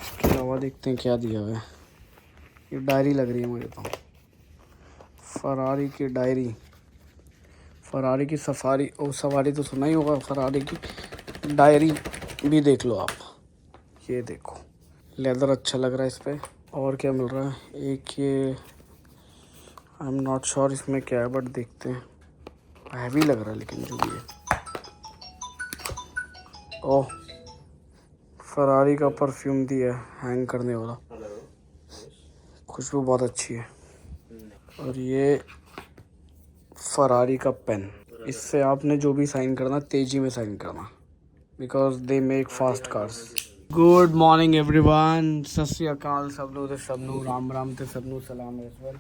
इसके अलावा देखते हैं क्या दिया हुआ है। ये डायरी लग रही है मुझे तो, फरारी की डायरी, फरारी की सफारी। ओ सवारी तो सुना ही होगा, फरारी की डायरी भी देख लो आप। ये देखो लेदर अच्छा लग रहा है इस पर। और क्या मिल रहा है, एक ये आई एम नॉट श्योर इसमें क्या है बट देखते हैं। हैवी लग रहा है लेकिन जो भी है। ओह, फरारी का परफ्यूम दिया है हैंग करने वाला, खुशबू बहुत अच्छी है। और ये फरारी का पेन, इससे आपने जो भी साइन करना तेज़ी में साइन करना, because they make fast cars. Good morning everyone, सत श्री अकाल सब लोग, सबनू राम राम ते सबनू सलाम ईश्वर।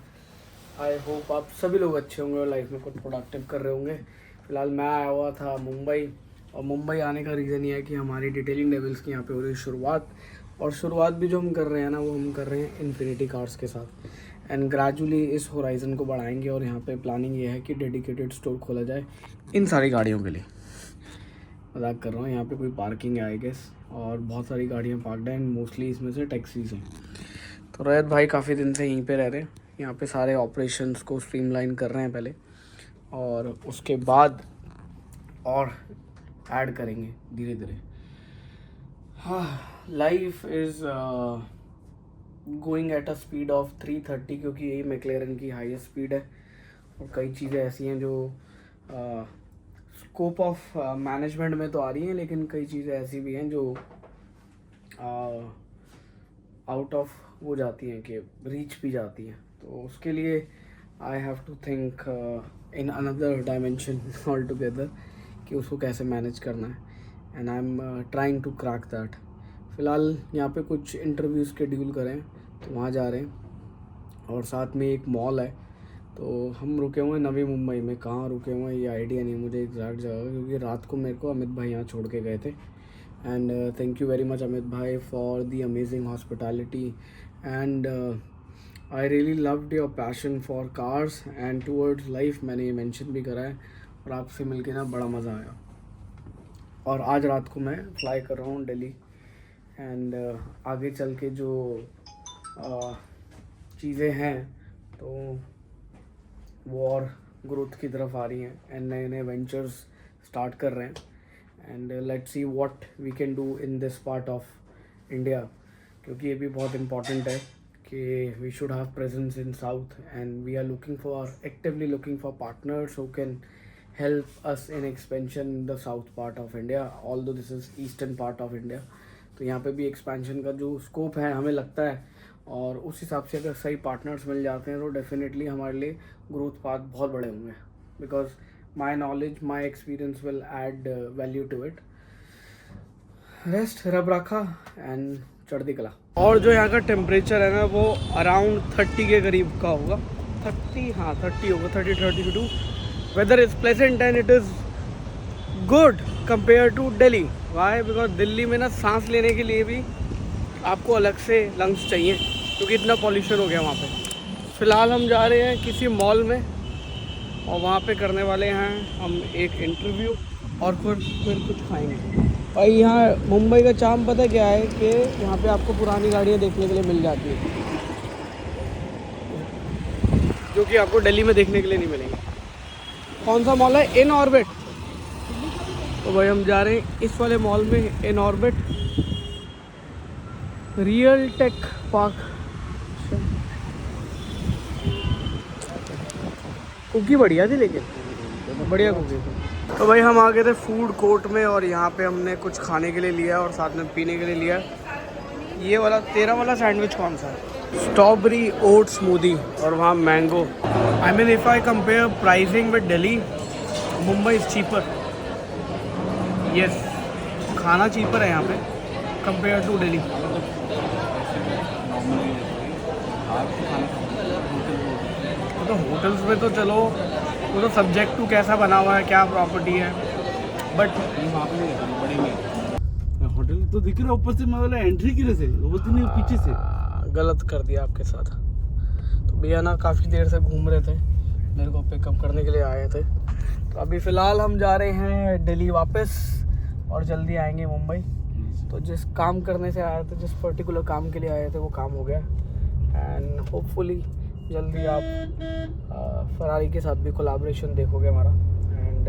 आई होप आप सभी लोग अच्छे होंगे और लाइफ में कुछ प्रोडक्टिव कर रहे होंगे। फिलहाल मैं आया हुआ था मुंबई, और मुंबई आने का रीज़न ये है कि हमारी डिटेलिंग लेवल्स की यहाँ पे हो रही है शुरुआत। और शुरुआत भी जो हम कर रहे हैं ना, वो हम कर रहे हैं इन्फिनिटी कार्स के साथ। एंड ग्रेजुअली इस होराइज़न को बढ़ाएंगे और यहाँ पे प्लानिंग ये है कि डेडिकेटेड स्टोर खोला जाए इन सारी गाड़ियों के लिए। मजाक कर रहा हूँ, यहाँ पे कोई पार्किंग है आई गेस, और बहुत सारी गाड़ियाँ पार्कड हैं एंड मोस्टली इसमें से टैक्सीज हैं। तो रैयत भाई काफ़ी दिन से यहीं पे रह रहे हैं, यहाँ पे सारे ऑपरेशंस को स्ट्रीमलाइन कर रहे हैं पहले, और उसके बाद और ऐड करेंगे धीरे धीरे। हाँ, life is going at a speed of 330, क्योंकि यही मैक्लेरन की हाईएस्ट स्पीड है। और कई चीज़ें ऐसी हैं जो स्कोप ऑफ मैनेजमेंट में तो आ रही हैं, लेकिन कई चीज़ें ऐसी भी हैं जो आउट ऑफ वो जाती हैं कि रीच भी जाती हैं। तो उसके लिए I have to think in another dimension all together कि उसको कैसे मैनेज करना है, and I am trying to crack that. फ़िलहाल यहाँ पे कुछ इंटरव्यू शेड्यूल करें तो वहाँ जा रहे हैं, और साथ में एक मॉल है तो हम रुके हुए हैं नवी मुंबई में. कहाँ रुके हुए हैं ये आइडिया नहीं मुझे एग्जैक्ट जगह, क्योंकि रात को मेरे को अमित भाई यहाँ छोड़ के गए थे. And thank you very much Amit भाई for the amazing hospitality, and I really loved your passion for cars and towards life. मैंने ये मेंशन भी करा है, और आपसे मिलके ना बड़ा मज़ा आया. और आज रात को मैं फ्लाई कर रहा हूँ दिल्ली, एंड आगे चल के जो चीज़ें हैं तो वो और ग्रोथ की तरफ आ रही हैं, एंड नए नए वेंचर्स स्टार्ट कर रहे हैं. And let's see what we can do in this part of India, क्योंकि ये भी बहुत इम्पॉर्टेंट है कि we should have presence in south, and we are actively looking for partners who can help us in expansion in the south part of India, although this is eastern part of India. तो यहाँ पे भी expansion का जो scope है हमें लगता है, और उस हिसाब से अगर सही पार्टनर्स मिल जाते हैं तो डेफिनेटली हमारे लिए ग्रोथ पाथ बहुत बड़े होंगे, because my knowledge my experience will add value to it. Rest रब रखा एंड चढ़ती कला. और जो यहाँ का टेम्परेचर है ना वो अराउंड 30 के करीब का होगा. 30 हाँ 30 होगा, 32. Weather is pleasant and it is good compared to Delhi. Why? Because Delhi में ना सांस लेने के लिए भी आपको अलग से लंग्स चाहिए, क्योंकि इतना पॉल्यूशन हो गया वहाँ पे. फ़िलहाल हम जा रहे हैं किसी मॉल में, और वहाँ पे करने वाले हैं हम एक इंटरव्यू, और फिर कुछ खाएंगे. भाई यहाँ मुंबई का चार्म पता क्या है कि यहाँ पे आपको पुरानी गाड़ियाँ देखने के लिए मिल जाती है, जो कि आपको दिल्ली में देखने के लिए नहीं मिलेंगी. कौन सा मॉल है? In orbit. तो भाई हम जा रहे हैं इस वाले मॉल में, in Orbit Real Tech Park. Cookie बढ़िया थी, लेकिन बढ़िया कुकी थी. तो भाई हम आ गए थे फूड कोर्ट में, और यहाँ पे हमने कुछ खाने के लिए लिया और साथ में पीने के लिए लिया. ये वाला 13 वाला सैंडविच कौन सा है? स्ट्रॉबेरी ओट स्मूदी, और वहाँ mango. I mean if I compare pricing with Delhi, Mumbai is cheaper. Yes, खाना चीपर है यहाँ पे कंपेयर टू दिल्ली. तो होटल्स में तो चलो वो तो सब्जेक्ट टू कैसा बना हुआ है, क्या प्रॉपर्टी है, बट वहाँ पे नहीं पड़ेंगे. होटल तो दिख रहा है ऊपर से, मतलब एंट्री की से वो तो नहीं पीछे से. गलत कर दिया आपके साथ. तो भैया ना काफ़ी देर से घूम रहे थे, मेरे को पिकअप करने के लिए आए थे. तो अभी फ़िलहाल हम जा रहे हैं दिल्ली वापस, और जल्दी आएंगे मुंबई. तो जिस काम करने से आए थे, जिस पर्टिकुलर काम के लिए आए थे, वो काम हो गया, एंड होपफुली जल्दी आप फरारी के साथ भी कोलैबोरेशन देखोगे हमारा, एंड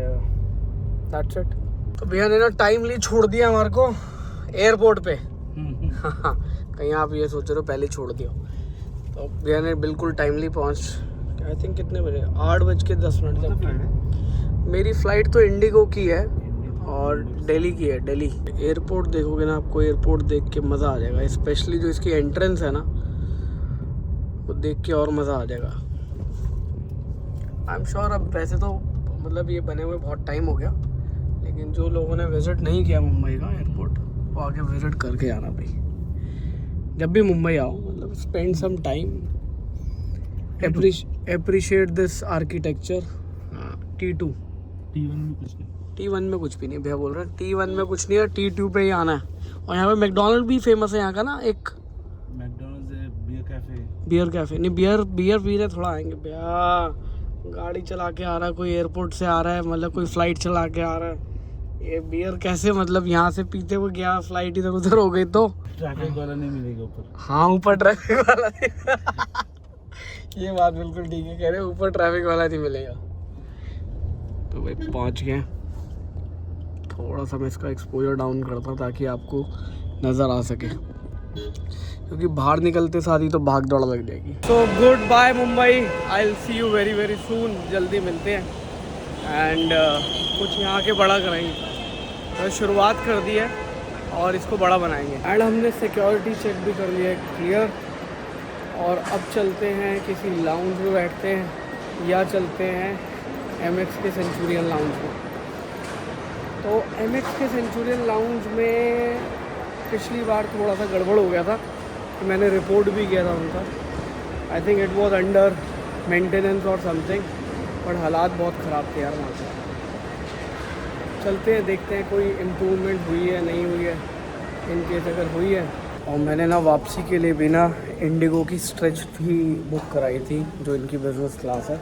दैट्स इट. तो भैया ने ना टाइमली छोड़ दिया हमारे को एयरपोर्ट पे. कहीं आप ये सोच रहे हो पहले छोड़ दिया. तो भैया ने बिल्कुल टाइमली पहुंच, आई थिंक कितने बजे, 8:10 तक. मेरी फ़्लाइट तो इंडिगो की है और दिल्ली की है. दिल्ली एयरपोर्ट देखोगे ना, आपको एयरपोर्ट देख के मज़ा आ जाएगा, स्पेशली जो इसकी एंट्रेंस है ना, वो देख के और मज़ा आ जाएगा. आई एम श्योर अब वैसे तो मतलब ये बने हुए बहुत टाइम हो गया, लेकिन जो लोगों ने विज़िट नहीं किया मुंबई का एयरपोर्ट, वो आके विज़िट करके आना भाई. जब भी मुंबई आओ, मतलब spend some time, appreciate this architecture. T2 T1 में कुछ भी नहीं. भैया बोल रहे हैं T1 में कुछ नहीं है, T2 पे ही आना है. और यहाँ पे मैकडोनल्ड भी फेमस है यहाँ का ना, एक मैकडॉनल्ड्स है, बियर कैफे. नहीं बियर पी रहे, थोड़ा आएंगे. भैया गाड़ी चला के आ रहा है, कोई एयरपोर्ट से आ रहा है, मतलब कोई फ़्लाइट चला के आ रहा है, ये बियर कैसे, मतलब यहाँ से पीते हुए गया, फ़्लाइट इधर उधर हो गई तो ट्रैफिक वाला नहीं मिलेगा ऊपर. हाँ ऊपर ट्रैफिक वाला ये बात बिल्कुल ठीक है, कह रहे ऊपर ट्रैफिक वाला नहीं मिलेगा. तो भाई पहुँच गए. थोड़ा सा मैं इसका एक्सपोजर डाउन करता हूँ ताकि आपको नज़र आ सके, क्योंकि बाहर निकलते साथ ही तो भाग दौड़ लग जाएगी. So good bye Mumbai, I will see you very very soon. जल्दी मिलते हैं, एंड कुछ यहाँ के बड़ा कराएंगे. तो शुरुआत कर दी है और इसको बड़ा बनाएंगे. एंड हमने सिक्योरिटी चेक भी कर लिया है क्लियर, और अब चलते हैं किसी लाउंज में बैठते हैं या चलते हैं MX के सेंचुरियन लाउंज में। तो MX के सेंचुरियन लाउंज में पिछली बार थोड़ा सा गड़बड़ हो गया था, तो मैंने रिपोर्ट भी किया था उनका। I think it was under maintenance और समथिंग, बट हालात बहुत ख़राब थे यार वहाँ पे। चलते हैं, देखते हैं कोई इम्प्रूवमेंट हुई है नहीं हुई है, इन केस अगर हुई है। और मैंने ना वापसी के लिए भी ना इंडिगो की स्ट्रेच भी बुक कराई थी, जो इनकी बिज़नेस क्लास है,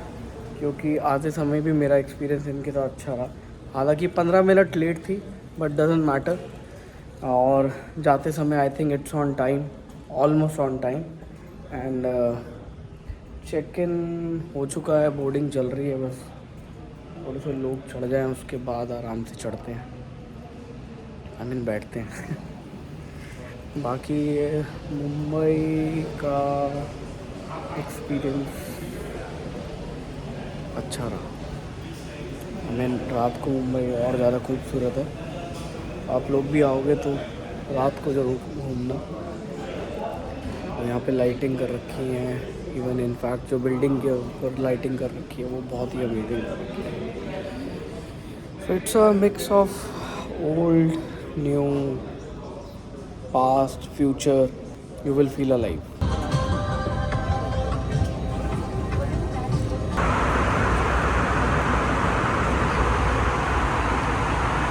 क्योंकि आते समय भी मेरा एक्सपीरियंस इनके साथ अच्छा रहा। हालांकि 15 मिनट लेट थी, बट डजंट मैटर। और जाते समय I think it's on time, almost on time. And check in हो चुका है, बोर्डिंग चल रही है, बस थोड़े से लोग चढ़ जाएं उसके बाद आराम से चढ़ते हैं, आई मीन बैठते हैं। बाकी मुंबई का एक्सपीरियंस अच्छा रहा। आई मीन रात को मुंबई और ज़्यादा खूबसूरत है। आप लोग भी आओगे तो रात को ज़रूर घूमना। और यहाँ पे लाइटिंग कर रखी है, इवन इनफैक्ट जो बिल्डिंग के ऊपर लाइटिंग कर रखी है वो बहुत ही अमेजिंग कर रखी है। So it's a mix of old, new, past, future. You will feel alive.